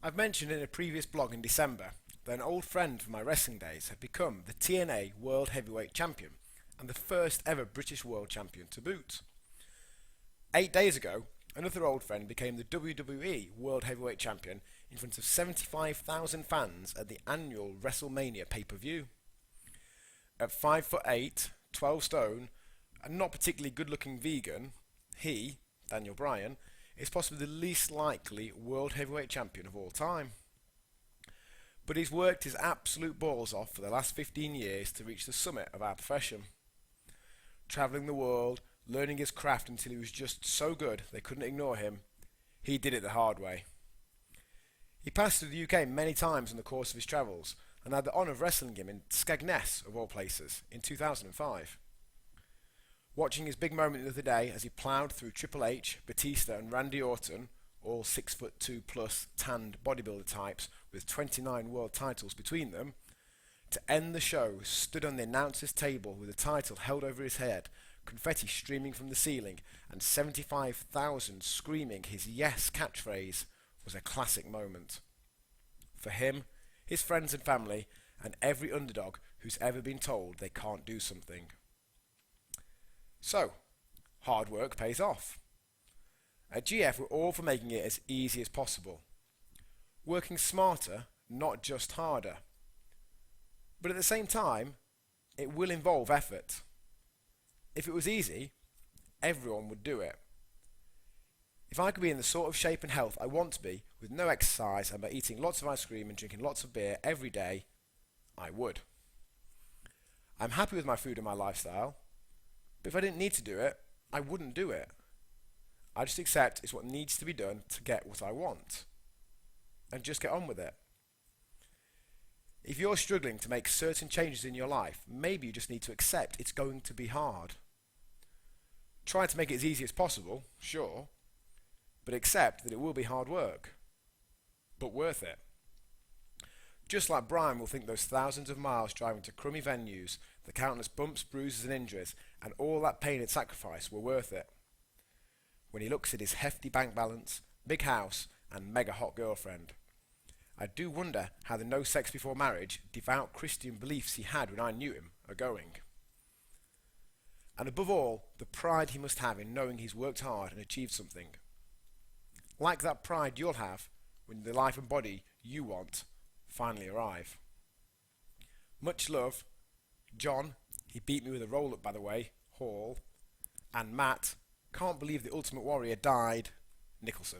I've mentioned in a previous blog in December that an old friend from my wrestling days had become the TNA World Heavyweight Champion and the first ever British World Champion to boot. 8 days ago, another old friend became the WWE World Heavyweight Champion in front of 75,000 fans at the annual WrestleMania pay-per-view. At 5'8", 12 stone, and not particularly good-looking vegan, he, Daniel Bryan, is possibly the least likely World Heavyweight Champion of all time. But he's worked his absolute balls off for the last 15 years to reach the summit of our profession. Travelling the world, learning his craft until he was just so good they couldn't ignore him, he did it the hard way. He passed through the UK many times in the course of his travels and had the honour of wrestling him in Skegness, of all places, in 2005. Watching his big moment the other day as he ploughed through Triple H, Batista and Randy Orton, all 6'2" plus tanned bodybuilder types with 29 world titles between them, to end the show stood on the announcer's table with the title held over his head, confetti streaming from the ceiling and 75,000 screaming his yes catchphrase, was a classic moment. For him, his friends and family, and every underdog who's ever been told they can't do something. So, hard work pays off. At GF we're all for making it as easy as possible. Working smarter, not just harder. But at the same time, it will involve effort. If it was easy, everyone would do it. If I could be in the sort of shape and health I want to be, with no exercise and by eating lots of ice cream and drinking lots of beer every day, I would. I'm happy with my food and my lifestyle, but if I didn't need to do it, I wouldn't do it. I just accept it's what needs to be done to get what I want. And just get on with it. If you're struggling to make certain changes in your life, maybe you just need to accept it's going to be hard. Try to make it as easy as possible, sure, but accept that it will be hard work. But worth it. Just like Brian will think those thousands of miles driving to crummy venues, the countless bumps, bruises and injuries, and all that pain and sacrifice were worth it. When he looks at his hefty bank balance, big house, and mega hot girlfriend. I do wonder how the no sex before marriage, devout Christian beliefs he had when I knew him are going. And above all, the pride he must have in knowing he's worked hard and achieved something. Like that pride you'll have when the life and body you want finally arrive. Much love, John, he beat me with a roll-up by the way, Hall, and Matt, can't believe the Ultimate Warrior died, Nicholson.